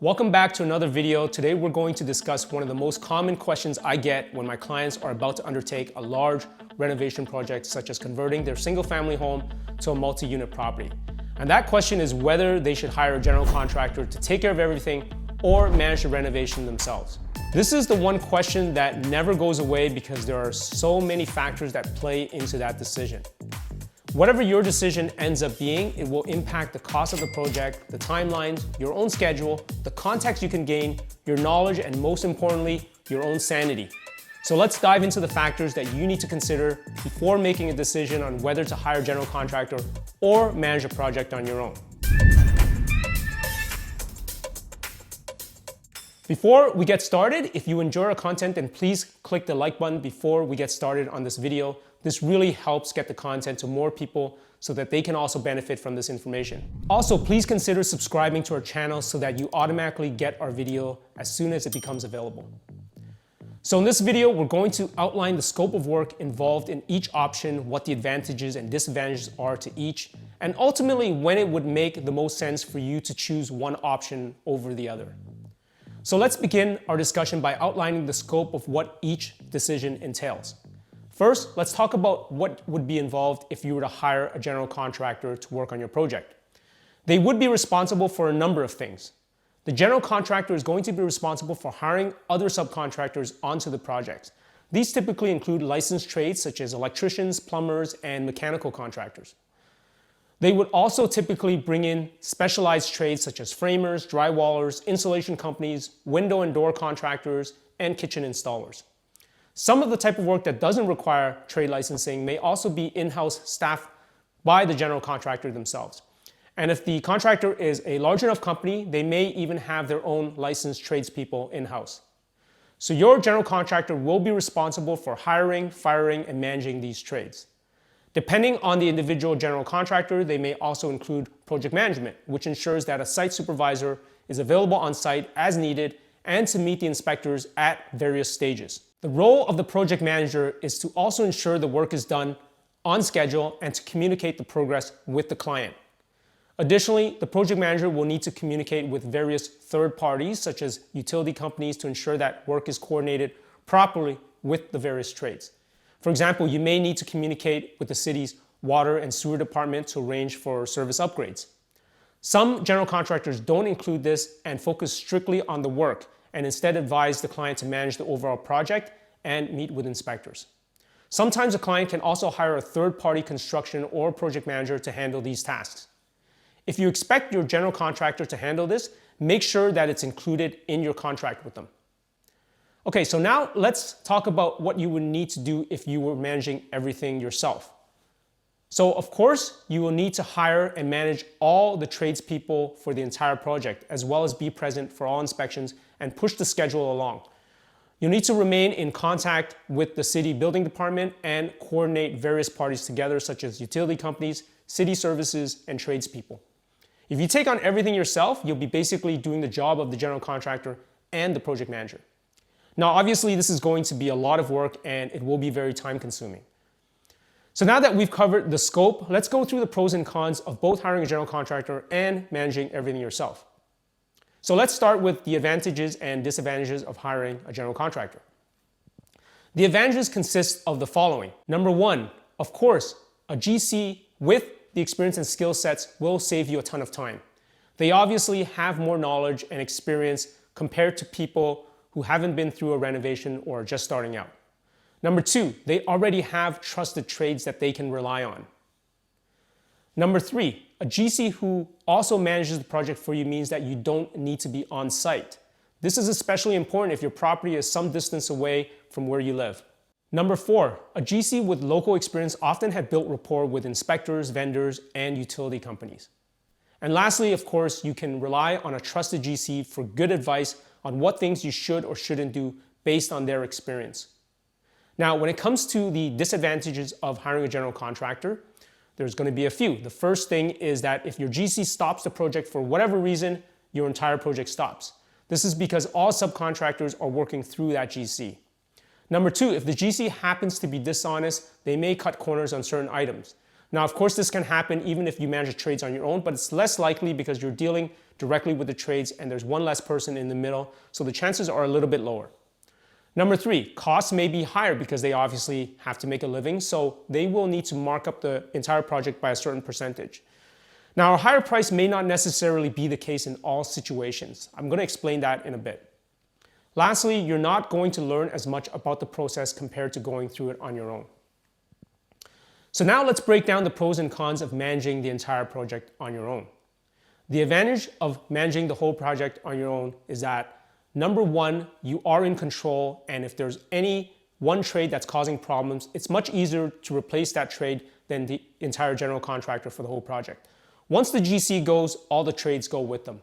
Welcome back to another video. Today we're going to discuss one of the most common questions I get when my clients are about to undertake a large renovation project, such as converting their single-family home to a multi-unit property. And that question is whether they should hire a general contractor to take care of everything or manage the renovation themselves. This is the one question that never goes away because there are so many factors that play into that decision. Whatever your decision ends up being, it will impact the cost of the project, the timelines, your own schedule, the context you can gain, your knowledge, and most importantly, your own sanity. So let's dive into the factors that you need to consider before making a decision on whether to hire a general contractor or manage a project on your own. Before we get started, if you enjoy our content, then please click the like button before we get started on this video. This really helps get the content to more people so that they can also benefit from this information. Also, please consider subscribing to our channel so that you automatically get our video as soon as it becomes available. So in this video, we're going to outline the scope of work involved in each option, what the advantages and disadvantages are to each, and ultimately when it would make the most sense for you to choose one option over the other. So let's begin our discussion by outlining the scope of what each decision entails. First, let's talk about what would be involved if you were to hire a general contractor to work on your project. They would be responsible for a number of things. The general contractor is going to be responsible for hiring other subcontractors onto the project. These typically include licensed trades such as electricians, plumbers, and mechanical contractors. They would also typically bring in specialized trades such as framers, drywallers, insulation companies, window and door contractors, and kitchen installers. Some of the type of work that doesn't require trade licensing may also be in-house staffed by the general contractor themselves. And if the contractor is a large enough company, they may even have their own licensed tradespeople in-house. So your general contractor will be responsible for hiring, firing, and managing these trades. Depending on the individual general contractor, they may also include project management, which ensures that a site supervisor is available on site as needed and to meet the inspectors at various stages. The role of the project manager is to also ensure the work is done on schedule and to communicate the progress with the client. Additionally, the project manager will need to communicate with various third parties, such as utility companies, to ensure that work is coordinated properly with the various trades. For example, you may need to communicate with the city's water and sewer department to arrange for service upgrades. Some general contractors don't include this and focus strictly on the work and instead advise the client to manage the overall project and meet with inspectors. Sometimes a client can also hire a third-party construction or project manager to handle these tasks. If you expect your general contractor to handle this, make sure that it's included in your contract with them. Okay, so now let's talk about what you would need to do if you were managing everything yourself. So of course, you will need to hire and manage all the tradespeople for the entire project, as well as be present for all inspections and push the schedule along. You'll need to remain in contact with the city building department and coordinate various parties together, such as utility companies, city services, and tradespeople. If you take on everything yourself, you'll be basically doing the job of the general contractor and the project manager. Now, obviously, this is going to be a lot of work and it will be very time-consuming. So now that we've covered the scope, let's go through the pros and cons of both hiring a general contractor and managing everything yourself. So let's start with the advantages and disadvantages of hiring a general contractor. The advantages consist of the following. Number one, of course, a GC with the experience and skill sets will save you a ton of time. They obviously have more knowledge and experience compared to people who haven't been through a renovation or are just starting out. Number two, they already have trusted trades that they can rely on. Number three, a GC who also manages the project for you means that you don't need to be on site. This is especially important if your property is some distance away from where you live. Number four, a GC with local experience often had built rapport with inspectors, vendors, and utility companies. And lastly, of course, you can rely on a trusted GC for good advice on what things you should or shouldn't do based on their experience. Now, when it comes to the disadvantages of hiring a general contractor, there's going to be a few. The first thing is that if your GC stops the project for whatever reason, your entire project stops. This is because all subcontractors are working through that GC. Number two, if the GC happens to be dishonest, they may cut corners on certain items. Now, of course, this can happen even if you manage the trades on your own, but it's less likely because you're dealing directly with the trades and there's one less person in the middle, so the chances are a little bit lower. Number 3, costs may be higher because they obviously have to make a living, so they will need to mark up the entire project by a certain percentage. Now, a higher price may not necessarily be the case in all situations. I'm going to explain that in a bit. Lastly, you're not going to learn as much about the process compared to going through it on your own. So now let's break down the pros and cons of managing the entire project on your own. The advantage of managing the whole project on your own is that, number 1, you are in control, and if there's any one trade that's causing problems, it's much easier to replace that trade than the entire general contractor for the whole project. Once the GC goes, all the trades go with them.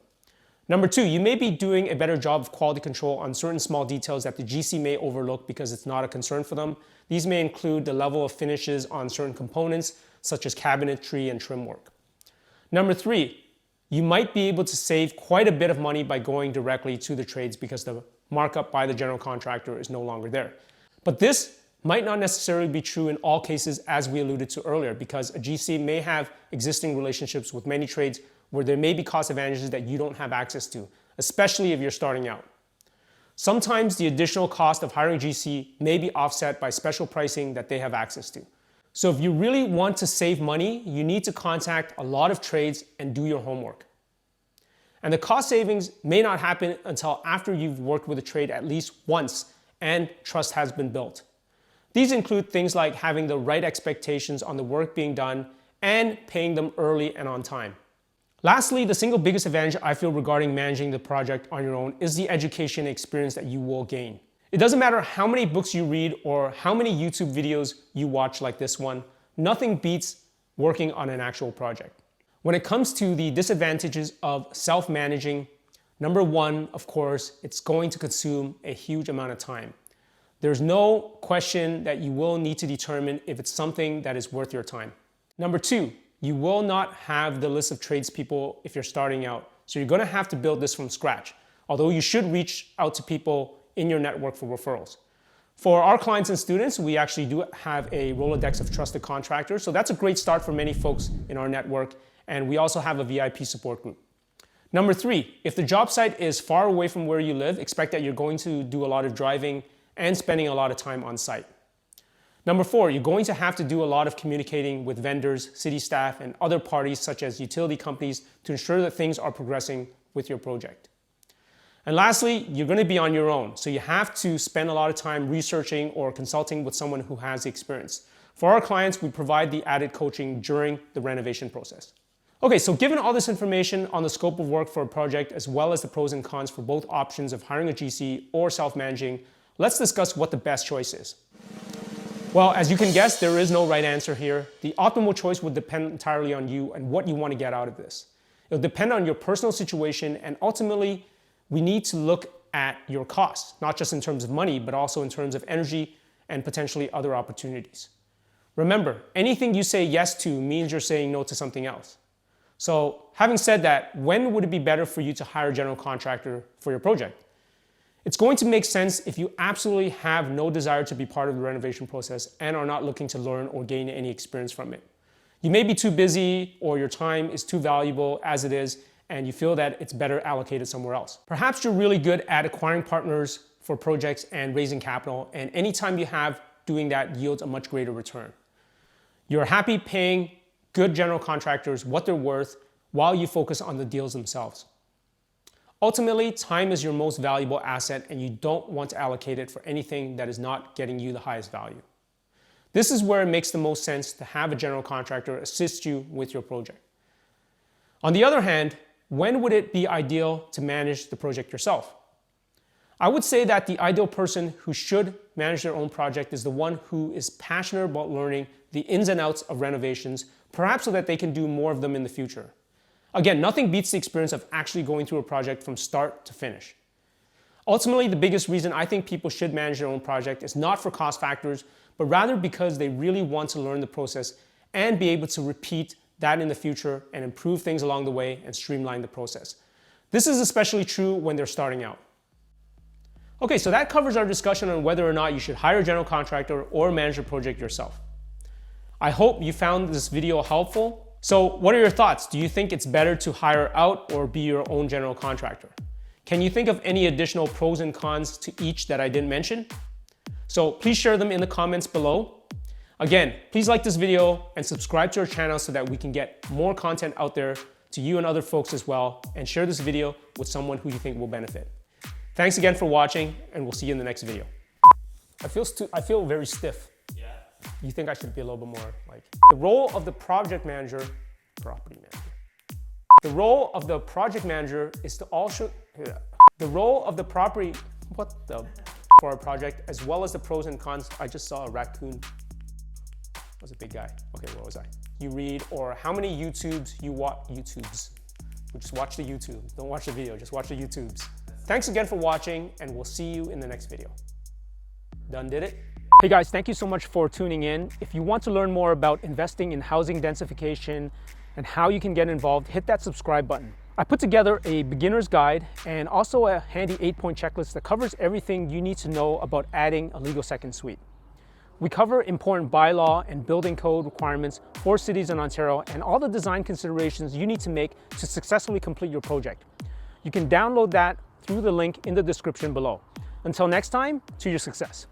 Number 2, you may be doing a better job of quality control on certain small details that the GC may overlook because it's not a concern for them. These may include the level of finishes on certain components, such as cabinetry and trim work. Number 3, you might be able to save quite a bit of money by going directly to the trades because the markup by the general contractor is no longer there. But this might not necessarily be true in all cases, as we alluded to earlier, because a GC may have existing relationships with many trades where there may be cost advantages that you don't have access to, especially if you're starting out. Sometimes the additional cost of hiring a GC may be offset by special pricing that they have access to. So if you really want to save money, you need to contact a lot of trades and do your homework. And the cost savings may not happen until after you've worked with a trade at least once and trust has been built. These include things like having the right expectations on the work being done and paying them early and on time. Lastly, the single biggest advantage I feel regarding managing the project on your own is the education experience that you will gain. It doesn't matter how many books you read or how many YouTube videos you watch like this one, nothing beats working on an actual project. When it comes to the disadvantages of self-managing, number 1, of course, it's going to consume a huge amount of time. There's no question that you will need to determine if it's something that is worth your time. Number 2, you will not have the list of tradespeople if you're starting out, so you're going to have to build this from scratch, although you should reach out to people in your network for referrals. For our clients and students, we actually do have a Rolodex of trusted contractors, so that's a great start for many folks in our network, and we also have a VIP support group. Number 3, if the job site is far away from where you live, expect that you're going to do a lot of driving and spending a lot of time on site. Number 4, you're going to have to do a lot of communicating with vendors, city staff, and other parties such as utility companies to ensure that things are progressing with your project. And lastly, you're going to be on your own, so you have to spend a lot of time researching or consulting with someone who has the experience. For our clients, we provide the added coaching during the renovation process. Okay, so given all this information on the scope of work for a project, as well as the pros and cons for both options of hiring a GC or self-managing, let's discuss what the best choice is. Well, as you can guess, there is no right answer here. The optimal choice would depend entirely on you and what you want to get out of this. It'll depend on your personal situation, and ultimately, we need to look at your costs, not just in terms of money, but also in terms of energy and potentially other opportunities. Remember, anything you say yes to means you're saying no to something else. So having said that, when would it be better for you to hire a general contractor for your project? It's going to make sense if you absolutely have no desire to be part of the renovation process and are not looking to learn or gain any experience from it. You may be too busy, or your time is too valuable as it is, and you feel that it's better allocated somewhere else. Perhaps you're really good at acquiring partners for projects and raising capital, and any time you have doing that yields a much greater return. You're happy paying good general contractors what they're worth while you focus on the deals themselves. Ultimately, time is your most valuable asset, and you don't want to allocate it for anything that is not getting you the highest value. This is where it makes the most sense to have a general contractor assist you with your project. On the other hand, when would it be ideal to manage the project yourself? I would say that the ideal person who should manage their own project is the one who is passionate about learning the ins and outs of renovations, perhaps so that they can do more of them in the future. Again, nothing beats the experience of actually going through a project from start to finish. Ultimately, the biggest reason I think people should manage their own project is not for cost factors, but rather because they really want to learn the process and be able to repeat that in the future and improve things along the way and streamline the process. This is especially true when they're starting out. Okay, so that covers our discussion on whether or not you should hire a general contractor or manage a project yourself. I hope you found this video helpful. So what are your thoughts? Do you think it's better to hire out or be your own general contractor? Can you think of any additional pros and cons to each that I didn't mention? So please share them in the comments below. Again, please like this video and subscribe to our channel so that we can get more content out there to you and other folks as well, and share this video with someone who you think will benefit. Thanks again for watching, and we'll see you in the next video. I feel very stiff. Yeah. You think I should be a little bit more like... The role of the project manager, property manager. The role of the project manager is to also... The role of the property... What the... For a project, as well as the pros and cons. I just saw a raccoon. Was a big guy. Okay, where was I? You read, or how many YouTubes you watch. YouTubes. Just watch the YouTube. Don't watch the video, just watch the YouTubes. Thanks again for watching, and we'll see you in the next video. Done did it? Hey guys, thank you so much for tuning in. If you want to learn more about investing in housing densification and how you can get involved, hit that subscribe button. I put together a beginner's guide and also a handy 8-point checklist that covers everything you need to know about adding a legal second suite. We cover important bylaw and building code requirements for cities in Ontario and all the design considerations you need to make to successfully complete your project. You can download that through the link in the description below. Until next time, to your success.